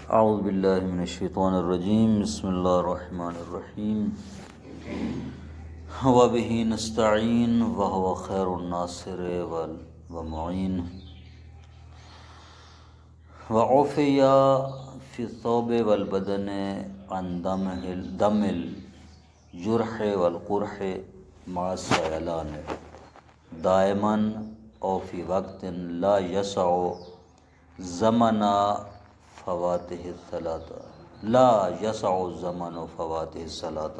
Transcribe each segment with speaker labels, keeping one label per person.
Speaker 1: اعوذ باللہ من الشیطان الرجیم، بسم اللہ الرحمن الرحیم، وبہ نستعین وہو خیر الناصر والمعین، وعفی فی الثوب والبدن عن دم الجرح والقرح مع السیلان دائما او فی وقت لا یسع زمن فواتہ الصلاۃ لا یسع زمن فواتہ الصلاۃ۔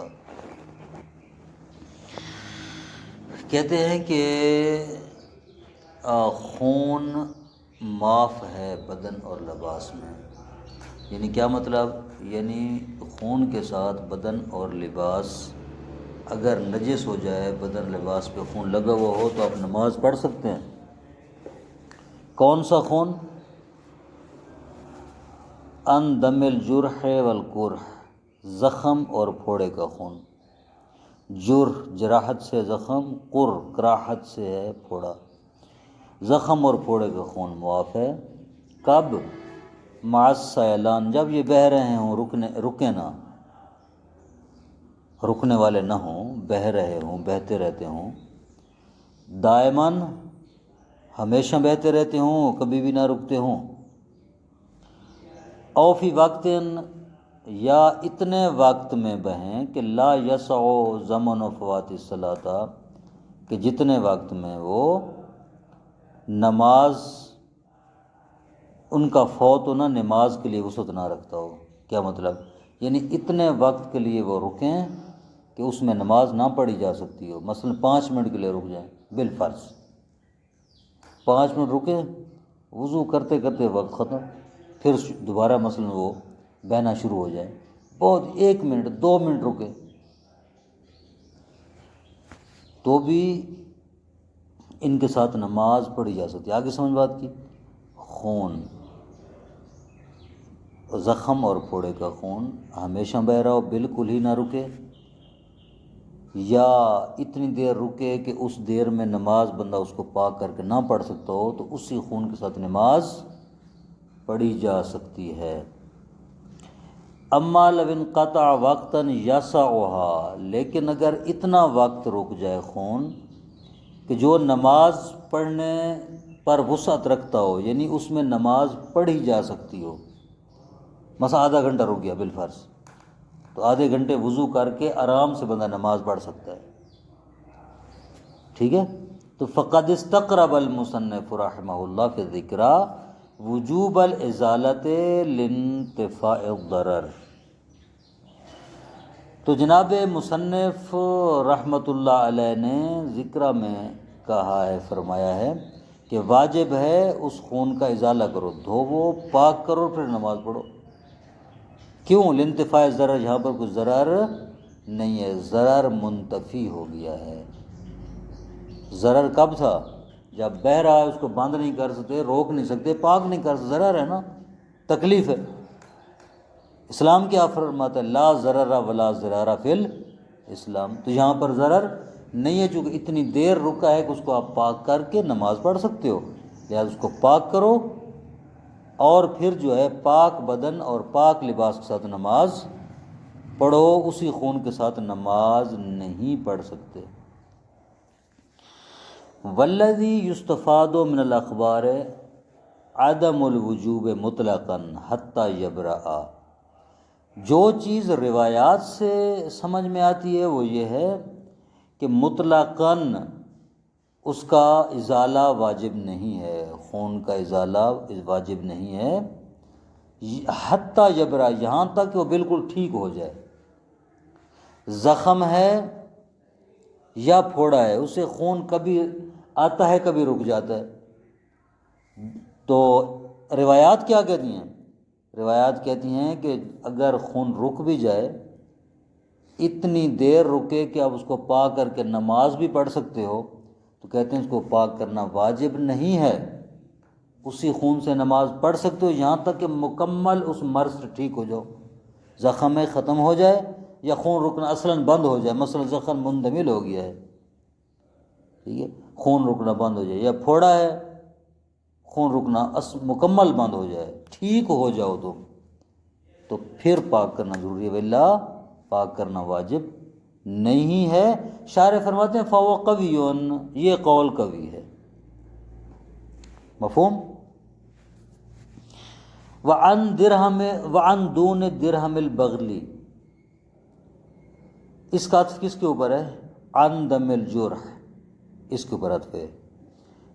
Speaker 1: کہتے ہیں کہ خون معاف ہے بدن اور لباس میں، یعنی کیا مطلب؟ یعنی خون کے ساتھ بدن اور لباس اگر نجس ہو جائے، بدن لباس پہ خون لگا ہوا ہو تو آپ نماز پڑھ سکتے ہیں۔ کون سا خون؟ ان دم الجرح والقرح، زخم اور پھوڑے کا خون۔ جرح جراحت سے زخم، قر کراحت سے ہے پھوڑا۔ زخم اور پھوڑے کا خون معاف ہے۔ کب؟ مع السیلان، جب یہ بہہ رہے ہوں، رکے نہ، رکنے والے نہ ہوں، بہہ رہے ہوں، بہتے رہتے ہوں۔ دائماً، ہمیشہ بہتے رہتے ہوں، کبھی بھی نہ رکتے ہوں۔ او فی وقت، یا اتنے وقت میں بہیں کہ لا یسع زمن فوات الصلاۃ، کہ جتنے وقت میں وہ نماز ان کا فوت ہونا نماز کے لیے وسعت نہ رکھتا ہو۔ کیا مطلب؟ یعنی اتنے وقت کے لیے وہ رکیں کہ اس میں نماز نہ پڑھی جا سکتی ہو۔ مثلا 5 منٹ کے لیے رک جائیں بالفرض، 5 منٹ رکے، وضو کرتے کرتے وقت ختم، پھر دوبارہ مثلا وہ بہنا شروع ہو جائے، بہت 1 منٹ 2 منٹ رکے تو بھی ان کے ساتھ نماز پڑھی جا سکتی ہے۔ آگے سمجھ بات کی؟ خون، زخم اور پھوڑے کا خون ہمیشہ بہہ رہا ہو، بالکل ہی نہ رکے، یا اتنی دیر رکے کہ اس دیر میں نماز بندہ اس کو پاک کر کے نہ پڑھ سکتا ہو، تو اسی خون کے ساتھ نماز پڑھی جا سکتی ہے۔ اما لو انقطع وقتا یسعها، لیکن اگر اتنا وقت رک جائے خون کہ جو نماز پڑھنے پر وسعت رکھتا ہو، یعنی اس میں نماز پڑھی جا سکتی ہو، مثلا آدھا گھنٹہ رک گیا بالفرض، تو آدھے گھنٹے وضو کر کے آرام سے بندہ نماز پڑھ سکتا ہے، ٹھیک ہے؟ تو فقد استقرب المصنف رحمہ اللہ فی الذکر وجوب الازالۃ لانتفاء الضرر۔ تو جناب مصنف رحمۃ اللہ علیہ نے ذکر میں کہا ہے، فرمایا ہے کہ واجب ہے اس خون کا ازالہ کرو، دھوو، پاک کرو، پھر نماز پڑھو۔ کیوں؟ لانتفاء الضرر، یہاں پر کوئی ضرر نہیں ہے، ضرر منتفی ہو گیا ہے۔ ضرر کب تھا؟ جب بہہ رہا ہے، اس کو بند نہیں کر سکتے، روک نہیں سکتے، پاک نہیں کر سکتے، ضرر ہے نا، تکلیف ہے۔ اسلام کیا فرماتا ہے؟ لا ضرر ولا ضرار فی الاسلام، تو یہاں پر ضرر نہیں ہے، چونکہ اتنی دیر رکا ہے کہ اس کو آپ پاک کر کے نماز پڑھ سکتے ہو، لہٰذا اس کو پاک کرو، اور پھر جو ہے پاک بدن اور پاک لباس کے ساتھ نماز پڑھو، اسی خون کے ساتھ نماز نہیں پڑھ سکتے۔ والذی یستفاد من الاخبار عدم الوجوب مطلقا حتی یبرأ، جو چیز روایات سے سمجھ میں آتی ہے وہ یہ ہے کہ مطلقاً اس کا ازالہ واجب نہیں ہے، خون کا ازالہ واجب نہیں ہے، حتی یبرأ، یہاں تک کہ وہ بالکل ٹھیک ہو جائے۔ زخم ہے یا پھوڑا ہے، اسے خون کبھی آتا ہے کبھی رک جاتا ہے، تو روایات کیا کہتی ہیں؟ روایات کہتی ہیں کہ اگر خون رک بھی جائے، اتنی دیر رکے کہ آپ اس کو پاک کر کے نماز بھی پڑھ سکتے ہو، تو کہتے ہیں اس کو پاک کرنا واجب نہیں ہے، اسی خون سے نماز پڑھ سکتے ہو یہاں تک کہ مکمل اس مرض سے ٹھیک ہو جاؤ، زخم ختم ہو جائے یا خون رکنا اصلاً بند ہو جائے، مثلا زخم مندمل ہو گیا ہے، ٹھیک ہے، خون رکنا بند ہو جائے، یا پھوڑا ہے، خون رکنا مکمل بند ہو جائے، ٹھیک ہو جاؤ تم، تو پھر پاک کرنا ضروری ہے، ولا پاک کرنا واجب نہیں ہے۔ شارح فرماتے ہیں فَهُوَ قَوِيٌّ، یہ قول قوی ہے، مفہوم۔ وعن دون درہم البغلی، اس کا عطف کس کے اوپر ہے؟ عن دم الجرح، اس کے اوپر عطف ہے،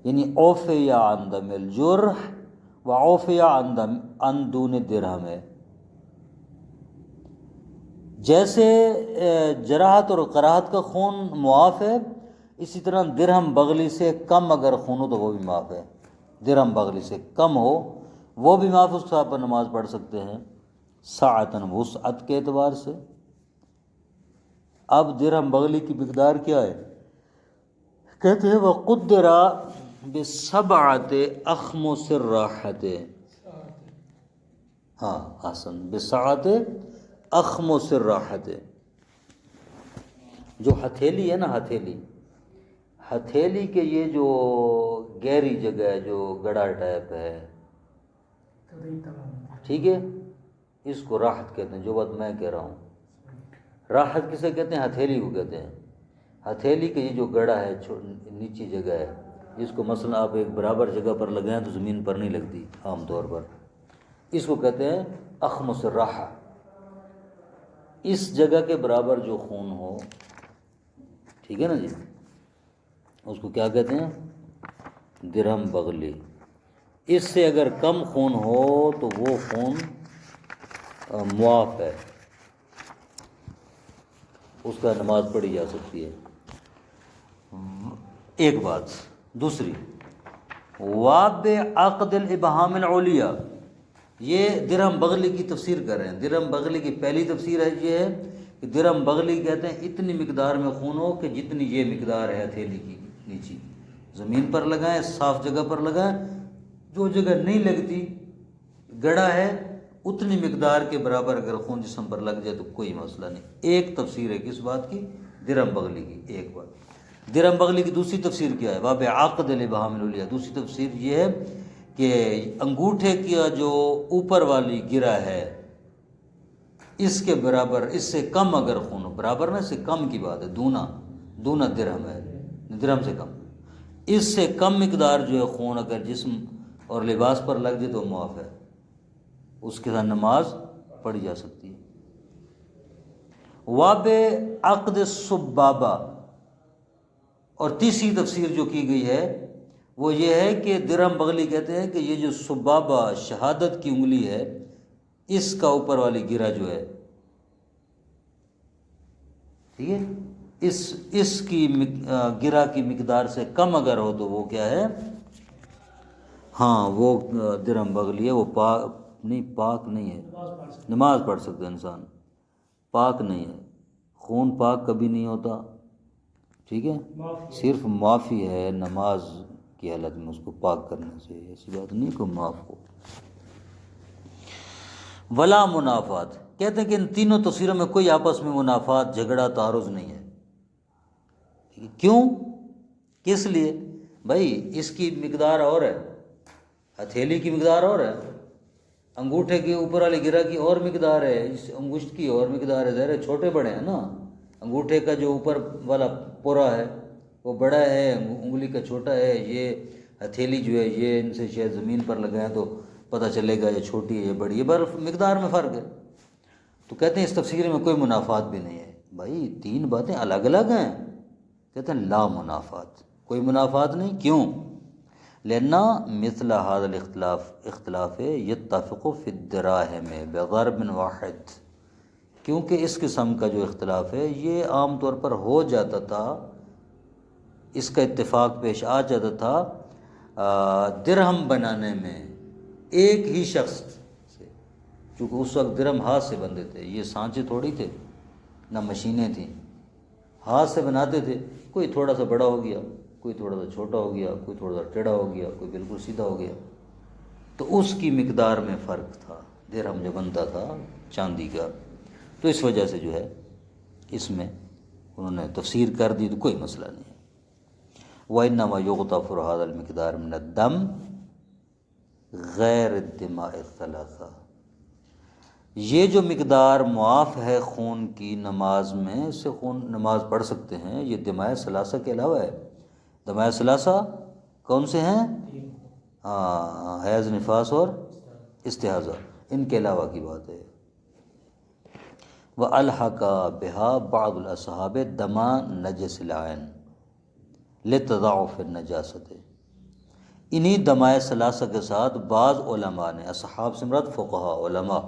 Speaker 1: یعنی اوفی عن دم الجرح و اوفی عن دون درہم ہے۔ جیسے جراحت اور قراحت کا خون معاف ہے، اسی طرح درہم بغلی سے کم اگر خون ہو تو وہ بھی معاف ہے۔ درہم بغلی سے کم ہو وہ بھی معاف، اس کا پر نماز پڑھ سکتے ہیں ساعتاً، وسعت کے اعتبار سے۔ اب درہم بغلی کی مقدار کیا ہے؟ کہتے ہیں وقدر بسبعۃ اخمس الراحۃ، ہاں حسن، بسعۃ اخمس الراحۃ، جو ہتھیلی ہے نا، ہتھیلی کے یہ جو گہری جگہ ہے، جو گڑھا ٹائپ ہے، ٹھیک ہے، اس کو راحت کہتے ہیں، جو بات میں کہہ رہا ہوں۔ راحت کسے کہتے ہیں؟ ہتھیلی کو کہتے ہیں۔ ہتھیلی کے یہ جو گڑھا ہے، نیچی جگہ ہے، جس کو مثلا آپ ایک برابر جگہ پر لگائیں تو زمین پر نہیں لگتی عام طور پر، اس کو کہتے ہیں اخمس الراحہ۔ اس جگہ کے برابر جو خون ہو، ٹھیک ہے نا جی، اس کو کیا کہتے ہیں؟ درہم بغلی۔ اس سے اگر کم خون ہو تو وہ خون معاف ہے، اس کا نماز پڑھی جا سکتی ہے۔ ایک بات، دوسری واب عقد الابہام العلیہ، یہ درہم بغلی کی تفسیر کر رہے ہیں۔ درہم بغلی کی پہلی تفسیر ہے یہ ہے کہ درہم بغلی کہتے ہیں اتنی مقدار میں خون ہو کہ جتنی یہ مقدار ہے ہتھیلی کی نیچی، زمین پر لگائیں، صاف جگہ پر لگائیں، جو جگہ نہیں لگتی گڑھا ہے اتنی مقدار کے برابر اگر خون جسم پر لگ جائے تو کوئی مسئلہ نہیں۔ ایک تفسیر ہے کس بات کی؟ درہم بغلی کی، ایک بات۔ درہم بغلی کی دوسری تفسیر کیا ہے؟ باب عقد الابہام العلیہ، دوسری تفسیر یہ ہے کہ انگوٹھے کا جو اوپر والی گرہ ہے اس کے برابر، اس سے کم اگر خون ہو، برابر نہ، اس سے کم کی بات ہے، دونا درہم ہے، درہم سے کم، اس سے کم مقدار جو ہے خون اگر جسم اور لباس پر لگ جائے تو معاف ہے، اس کے ساتھ نماز پڑھی جا سکتی ہے۔ واب عقد السبابہ، اور تیسری تفسیر جو کی گئی ہے وہ یہ ہے کہ درہم بغلی کہتے ہیں کہ یہ جو سبابہ شہادت کی انگلی ہے، اس کا اوپر والی گرہ جو ہے، ٹھیک ہے، اس کی گرہ کی مقدار سے کم اگر ہو تو وہ کیا ہے؟ ہاں وہ درہم بغلی ہے، وہ پاک نہیں ہے، نماز پڑھ سکتا ہے انسان، پاک نہیں ہے، خون پاک کبھی نہیں ہوتا، ٹھیک ہے، صرف معافی ہے نماز کی حالت میں، اس کو پاک کرنے سے، ایسی بات نہیں کہ معاف ہو۔ ولا منافات، کہتے ہیں کہ ان تینوں تفسیروں میں کوئی آپس میں منافات، جھگڑا، تعارض نہیں ہے۔ کیوں؟ کس لیے؟ بھائی اس کی مقدار اور ہے، ہتھیلی کی مقدار اور ہے، انگوٹھے کے اوپر والی گرہ کی اور مقدار ہے، اس انگشت کی اور مقدار ہے، ظاہر چھوٹے بڑے ہیں نا، انگوٹھے کا جو اوپر والا پورا ہے وہ بڑا ہے، انگلی کا چھوٹا ہے، یہ ہتھیلی جو ہے یہ ان سے شاید زمین پر لگائیں تو پتہ چلے گا یہ چھوٹی ہے یہ بڑی ہے، بر مقدار میں فرق ہے۔ تو کہتے ہیں اس تفسیر میں کوئی منافات بھی نہیں ہے۔ بھائی تین باتیں الگ الگ ہیں، کہتے ہیں لا منافات، کوئی منافات نہیں۔ کیوں؟ لأن مثل هذا الاختلاف يتفق في الدراهم بضرب واحد، کیونکہ اس قسم کا جو اختلاف ہے یہ عام طور پر ہو جاتا تھا، اس کا اتفاق پیش آ جاتا تھا درہم بنانے میں ایک ہی شخص سے، چونکہ اس وقت درہم ہاتھ سے بنتے تھے، یہ سانچے تھوڑی تھے، نہ مشینیں تھیں، ہاتھ سے بناتے تھے، کوئی تھوڑا سا بڑا ہو گیا، کوئی تھوڑا سا چھوٹا ہو گیا، کوئی تھوڑا سا ٹیڑھا ہو گیا، کوئی بالکل سیدھا ہو گیا، تو اس کی مقدار میں فرق تھا درہم جو بنتا تھا چاندی کا، تو اس وجہ سے جو ہے اس میں انہوں نے تفسیر کر دی، تو کوئی مسئلہ نہیں ہے۔ وَإِنَّمَا يُغْتَفَرُ هَذَا الْمِقْدَارُ مِنَ الدَّمِ غَيْرِ الدِّمَاءِ الثَّلَاثَةِ، یہ جو مقدار معاف ہے خون کی نماز میں، اس سے خون نماز پڑھ سکتے ہیں، یہ دماء ثلاثہ کے علاوہ ہے۔ دماء ثلاثہ کون سے ہیں؟ ہاں، حیض، نفاس اور استحاضہ، ان کے علاوہ کی بات ہے۔ وَأَلْحَقَ بِهَا بَعْضُ الْأَصْحَابِ دَمَ نَجْسِ الْعَيْنِ لِتَضَاعُفِ النَّجَاسَةِ، انہی دماء ثلاثہ کے ساتھ بعض علماء نے، اصحاب سے مراد فقہا علماء،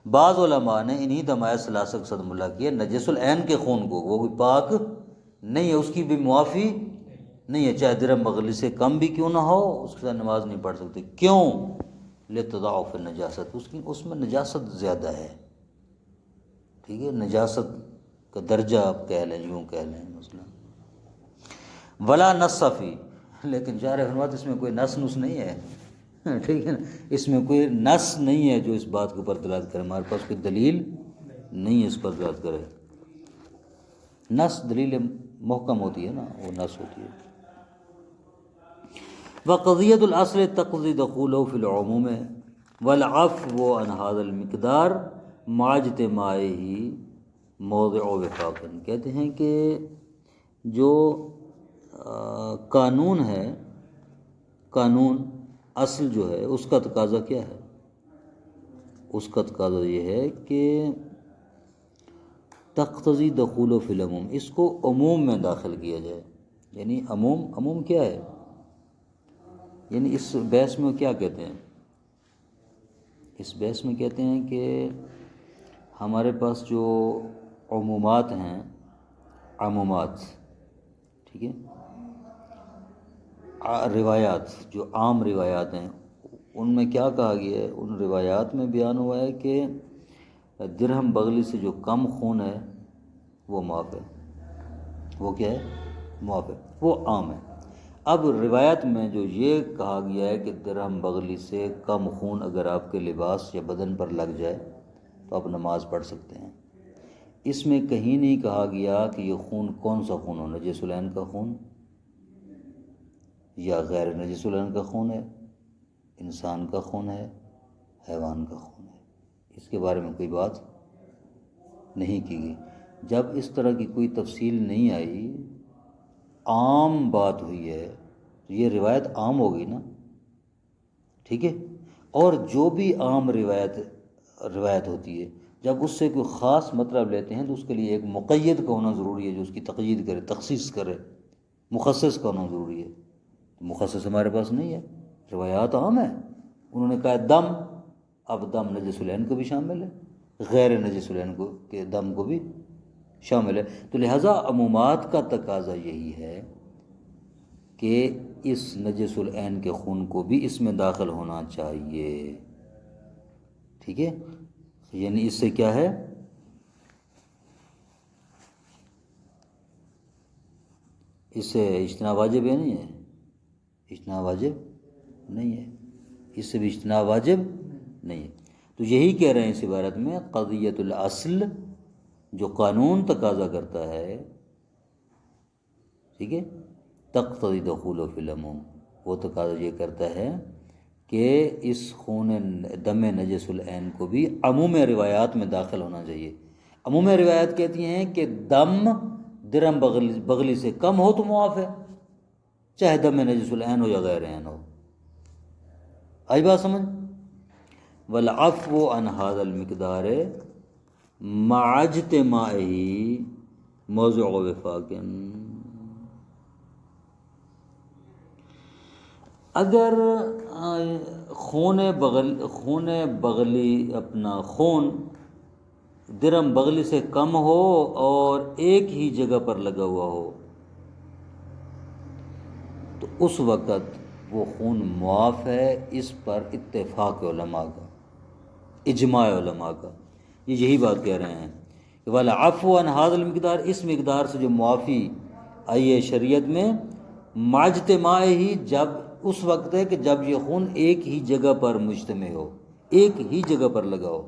Speaker 1: بعض علماء نے انہی دماء ثلاثہ کے ساتھ ملا کیا نجس العین کے خون کو، وہ بھی پاک نہیں ہے، اس کی بھی معافی نہیں ہے، چاہے درہم بغلی سے کم بھی کیوں نہ ہو، اس کے ساتھ نماز نہیں پڑھ سکتے۔ کیوں؟ لتضاعف النجاست، اس میں نجاست زیادہ ہے، ٹھیک ہے، نجاست کا درجہ آپ کہہ لیں، یوں کہہ لیں مثلا۔ ولا نص فی، لیکن شارح فرماتے اس میں کوئی نص نہیں ہے، ٹھیک ہے نا، اس میں کوئی نص نہیں ہے جو اس بات کے اوپر دلالت کرے، ہمارے پاس کوئی دلیل نہیں ہے اس پر دلالت کرے۔ نص دلیل محکم ہوتی ہے نا، وہ نص ہوتی ہے۔ وقضیۃ الاصل تقضی دخولہ فی العموم والعفو عن هذا المقدار مع اجتماعہ موضع وفاق، کہتے ہیں کہ جو قانون ہے، قانون اصل جو ہے، اس کا تقاضا کیا ہے؟ اس کا تقاضا یہ ہے کہ تقتضی دخول فی العموم، اس کو عموم میں داخل کیا جائے۔ یعنی عموم کیا ہے؟ یعنی اس بحث میں کیا کہتے ہیں؟ اس بحث میں کہتے ہیں کہ ہمارے پاس جو عمومات ہیں، عمومات، ٹھیک ہے، روایات، جو عام روایات ہیں، ان میں کیا کہا گیا ہے؟ ان روایات میں بیان ہوا ہے کہ درہم بغلی سے جو کم خون ہے وہ معاف ہے، وہ کیا ہے؟ معاف ہے، وہ عام ہے۔ اب روایت میں جو یہ کہا گیا ہے کہ درہم بغلی سے کم خون اگر آپ کے لباس یا بدن پر لگ جائے تو آپ نماز پڑھ سکتے ہیں، اس میں کہیں نہیں کہا گیا کہ یہ خون کون سا خون ہو، نجس العین کا خون یا غیر نجس العین کا خون ہے، انسان کا خون ہے، حیوان کا خون ہے، اس کے بارے میں کوئی بات نہیں کی گئی۔ جب اس طرح کی کوئی تفصیل نہیں آئی، عام بات ہوئی ہے، تو یہ روایت عام ہو گئی نا، ٹھیک ہے۔ اور جو بھی عام روایت ہوتی ہے، جب اس سے کوئی خاص مطلب لیتے ہیں تو اس کے لیے ایک مقید کا ہونا ضروری ہے، جو اس کی تقیید کرے، تخصیص کرے، مخصص کا ہونا ضروری ہے۔ مخصص ہمارے پاس نہیں ہے، روایات عام ہیں، انہوں نے کہا دم، اب دم نجس العین کو بھی شامل ہے، غیر نجس العین کو کے دم کو بھی شامل ہے، تو لہٰذا عمومات کا تقاضا یہی ہے کہ اس نجس العین کے خون کو بھی اس میں داخل ہونا چاہیے، ٹھیک ہے۔ یعنی اس سے کیا ہے؟ اس سے اجتناب واجب ہے، نہیں ہے؟ اجتناب واجب نہیں ہے، اس سے بھی اجتناب واجب نہیں ہے۔ تو یہی کہہ رہے ہیں اس عبارت میں، قضیۃ الاصل، جو قانون تقاضا کرتا ہے، ٹھیک ہے، تقتضی دخول فی العموم، وہ تقاضا یہ کرتا ہے کہ اس خون دم نجس العین کو بھی عموم روایات میں داخل ہونا چاہیے۔ عموم روایات کہتی ہیں کہ دم درہم بغلی سے کم ہو تو معاف ہے، چاہے دم نجس العین ہو یا غیر عین ہو۔ آئی بات سمجھ؟ والعفو عن هذا المقدار مع اجتماعه موضع وفاق، اگر خون بغلی اپنا خون درہم بغلی سے کم ہو اور ایک ہی جگہ پر لگا ہوا ہو، تو اس وقت وہ خون معاف ہے، اس پر اتفاق علماء کا، اجماع علماء کا، یہ یہی بات کہہ رہے ہیں کہ والعفو عن هذا المقدار، اس مقدار سے جو معافی آئی ہے شریعت میں، مع اجتماع ہی، جب اس وقت ہے کہ جب یہ خون ایک ہی جگہ پر مجتمع ہو، ایک ہی جگہ پر لگا ہو،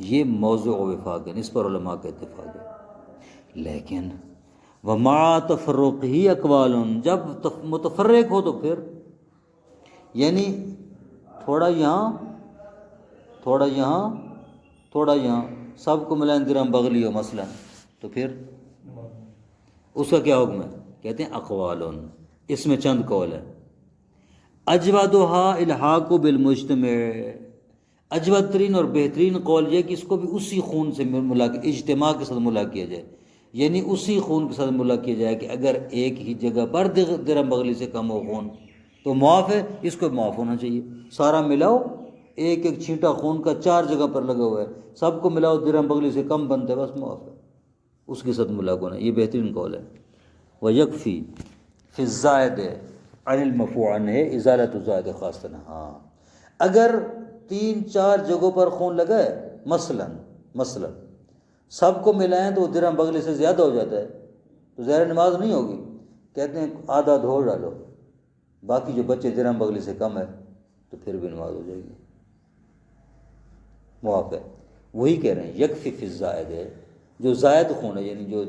Speaker 1: یہ موضوع وفاق ہے، اس پر علماء کا اتفاق ہے۔ لیکن ومع تفرقہ اقوال، جب متفرق ہو تو پھر، یعنی تھوڑا یہاں تھوڑا یہاں تھوڑا یہاں، سب کو ملائیں درہم بغلی ہو مثلا، تو پھر اس کا کیا حکم ہے؟ کہتے ہیں اقوال، اس میں چند قول ہے۔ اجودها الحاق بالمجتمع، اجود ترین اور بہترین قول یہ کہ اس کو بھی اسی خون سے ملا کے اجتماع کے ساتھ ملا کیا جائے، یعنی اسی خون کے ساتھ ملا کیا جائے کہ اگر ایک ہی جگہ پر درہم بغلی سے کم ہو خون تو معاف ہے، اس کو معاف ہونا چاہیے۔ سارا ملاؤ، ایک ایک چھینٹا خون کا 4 جگہ پر لگا ہوا ہے، سب کو ملاؤ درہم بغلی سے کم بنتا ہے، بس معاف ہے، اس کے ساتھ ملا ہونا، یہ بہترین قول ہے۔ وَيَكْفِي فِي الزَّائِدِ عَنِ الْمَرْفُوعِ عَنْهُ إِزَالَةُ الزَّائِدِ خاصةً، ہاں اگر 3-4 جگہوں پر خون لگا ہے مثلا سب کو ملائیں تو وہ درہم بغلی سے زیادہ ہو جاتا ہے تو ظاہر نماز نہیں ہوگی، کہتے ہیں آدھا دھو ڈالو، باقی جو بچے درہم بغلی سے کم ہے تو پھر بھی نماز ہو جائے گی، معاف ہے۔ وہی کہہ رہے ہیں یکفی فی الزائد ہے، جو زائد خون ہے یعنی جو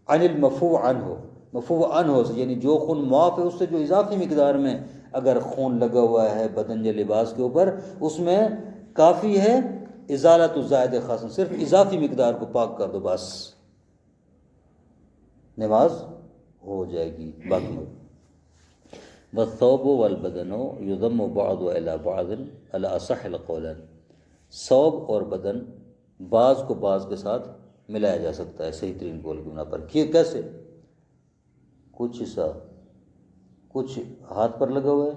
Speaker 1: عن المفوع عنہ، مفوع عنہ سے یعنی جو خون معاف ہے اس سے جو اضافی مقدار میں اگر خون لگا ہوا ہے بدن یا لباس کے اوپر، اس میں کافی ہے ازالۃ الزائد خاصا، صرف اضافی مقدار کو پاک کر دو بس، نماز ہو جائے گی۔ باقی والثوب والبدن یضم بعض الی بعض علی اصح القولین، ثوب اور بدن بعض کو بعض کے ساتھ ملایا جا سکتا ہے صحیح ترین قول کی بنا پر۔ کیسے؟ کچھ حصہ کچھ ہاتھ پر لگا ہوا ہے،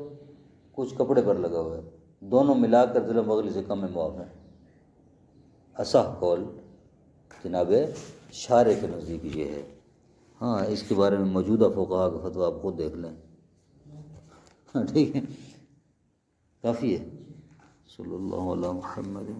Speaker 1: کچھ کپڑے پر لگا ہوا ہے، دونوں ملا کر درہم بغلی سے کم میں معاف ہے۔ اصح قول جناب شارح کے نزدیک یہ ہے۔ ہاں اس کے بارے میں موجودہ فقہاء کا فتویٰ آپ خود دیکھ لیں، ٹھیک ہے، کافی ہے۔ صلی اللہ علیہ محمد۔